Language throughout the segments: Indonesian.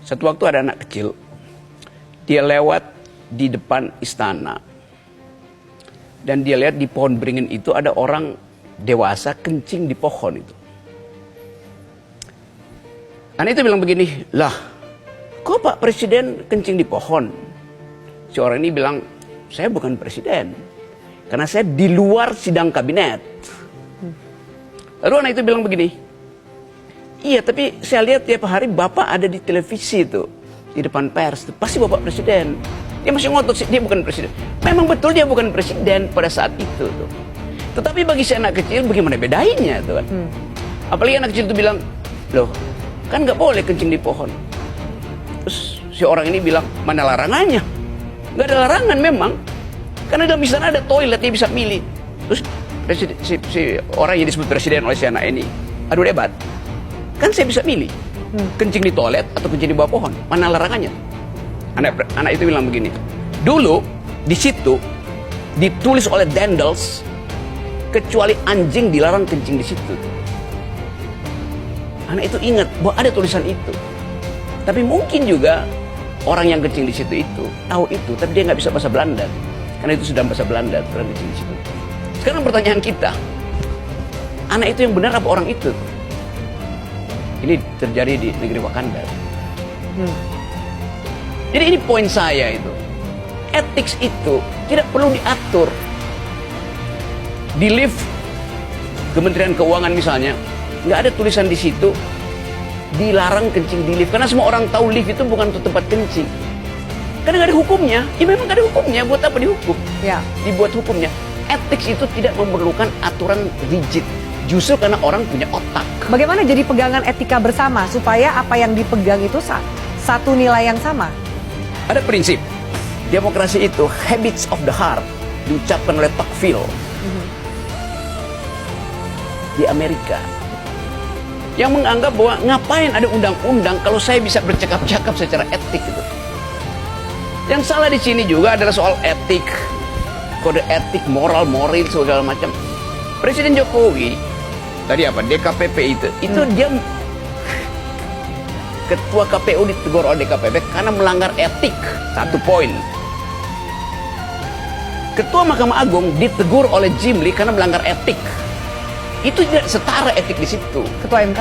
Satu waktu ada anak kecil, dia lewat di depan istana. Dan dia lihat di pohon beringin itu ada orang dewasa kencing di pohon itu. Anak itu bilang begini, lah kok Pak Presiden kencing di pohon? Si orang ini bilang, saya bukan presiden, karena saya di luar sidang kabinet. Lalu anak itu bilang begini, iya tapi saya lihat tiap hari Bapak ada di televisi itu, di depan pers, itu pasti Bapak Presiden. Dia masih ngotot sih, dia bukan presiden. Memang betul dia bukan presiden pada saat itu tuh. Tetapi bagi si anak kecil bagaimana bedainnya tuh kan? Apalagi anak kecil itu bilang, loh kan nggak boleh kencing di pohon. Terus si orang ini bilang, mana larangannya? Nggak ada larangan memang, karena dalam istana ada toilet, dia bisa milih. Terus si orang yang disebut presiden oleh si anak ini, aduh debat, kan saya bisa milih kencing di toilet atau kencing di bawah pohon, mana larangannya? Anak itu bilang begini, dulu di situ ditulis oleh Daendels, kecuali anjing dilarang kencing di situ. Anak itu ingat bahwa ada tulisan itu. Tapi mungkin juga orang yang kencing di situ itu tahu itu, tapi dia nggak bisa bahasa Belanda, karena itu sudah bahasa Belanda orang kencing di situ. Sekarang pertanyaan kita, anak itu yang benar apa orang itu? Ini terjadi di negeri Wakanda. Jadi ini poin saya itu. Etik itu tidak perlu diatur. Di lift Kementerian Keuangan misalnya, nggak ada tulisan di situ dilarang kencing di lift, karena semua orang tahu lift itu bukan untuk tempat kencing. Karena nggak ada hukumnya. Ya memang nggak ada hukumnya. Buat apa dihukum? Ya. Dibuat hukumnya. Etik itu tidak memerlukan aturan rigid. Justru karena orang punya otak. Bagaimana jadi pegangan etika bersama supaya apa yang dipegang itu satu nilai yang sama? Ada prinsip. Demokrasi itu habits of the heart, diucapkan oleh Tocqueville di Amerika, yang menganggap bahwa ngapain ada undang-undang kalau saya bisa bercakap-cakap secara etik itu. Yang salah di sini juga adalah soal etik, kode etik, moral, segala macam. Presiden Jokowi tadi apa, DKPP itu dia ketua KPU ditegur oleh DKPP karena melanggar etik, 1 poin. Ketua Mahkamah Agung ditegur oleh Jimli karena melanggar etik. Itu tidak setara etik di situ. Ketua MK?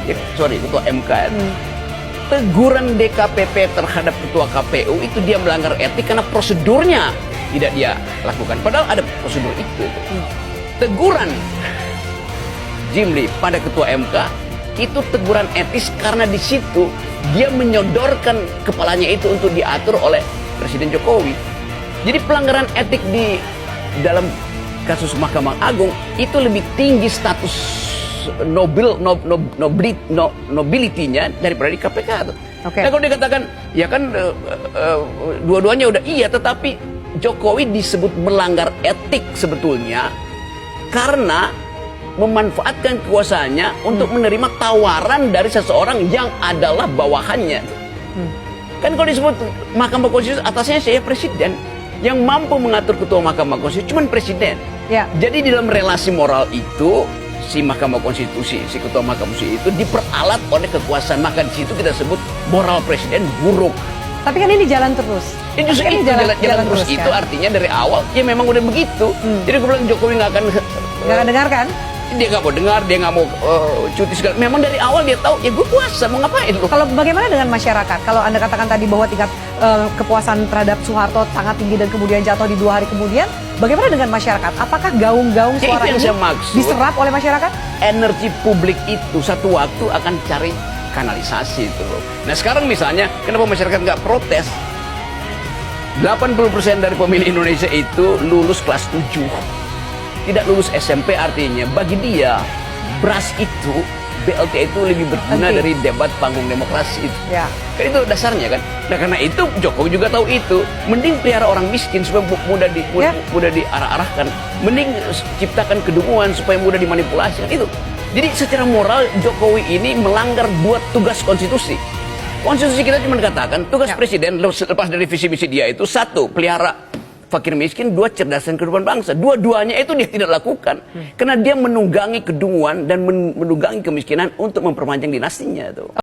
Ya, Ketua MK. Teguran DKPP terhadap ketua KPU itu dia melanggar etik karena prosedurnya tidak dia lakukan. Padahal ada prosedur itu. Teguran Jimli pada ketua MK itu teguran etis karena di situ dia menyodorkan kepalanya itu untuk diatur oleh Presiden Jokowi. Jadi pelanggaran etik di dalam kasus Mahkamah Agung itu lebih tinggi status nobility-nya daripada di KPK. Okay. Nah kalau dia katakan, ya kan dua-duanya udah iya, tetapi Jokowi disebut melanggar etik sebetulnya karena memanfaatkan kekuasaannya untuk menerima tawaran dari seseorang yang adalah bawahannya. Kan kalau disebut Mahkamah Konstitusi, atasnya saya presiden. Yang mampu mengatur ketua Mahkamah Konstitusi cuma presiden. Ya. Jadi di dalam relasi moral itu, si Mahkamah Konstitusi, si ketua Mahkamah Konstitusi itu diperalat oleh kekuasaan. Maka di situ kita sebut moral presiden buruk. Tapi kan ini jalan terus. Ya justru itu jalan terus kan? Itu artinya dari awal ya memang udah begitu. Jadi gue bilang Jokowi nggak akan dengarkan. Dia nggak mau dengar, dia nggak mau cuti segala. Memang dari awal dia tahu, ya gue puasa, mau ngapain lu? Kalau bagaimana dengan masyarakat? Kalau Anda katakan tadi bahwa tingkat kepuasan terhadap Soeharto sangat tinggi dan kemudian jatuh di 2 hari kemudian, bagaimana dengan masyarakat? Apakah gaung-gaung suara ini diserap oleh masyarakat? Energi publik itu satu waktu akan cari kanalisasi itu loh. Nah sekarang misalnya, kenapa masyarakat nggak protes? 80% dari pemilih Indonesia itu lulus kelas 7. Tidak lulus SMP, artinya bagi dia beras itu, BLT itu lebih berguna dari debat panggung demokrasi itu. Ya. Kan itu dasarnya kan. Nah karena itu Jokowi juga tahu itu. Mending pelihara orang miskin supaya mudah diarah-arahkan. Mending ciptakan kedunguan supaya mudah dimanipulasi kan itu. Jadi secara moral Jokowi ini melanggar 2 tugas konstitusi. Konstitusi kita cuma katakan tugas presiden lepas dari visi misi dia itu 1, pelihara fakir miskin, 2, cerdaskan kehidupan bangsa. Dua-duanya itu dia tidak lakukan. Karena dia menunggangi kedunguan dan menunggangi kemiskinan untuk memperpanjang dinastinya.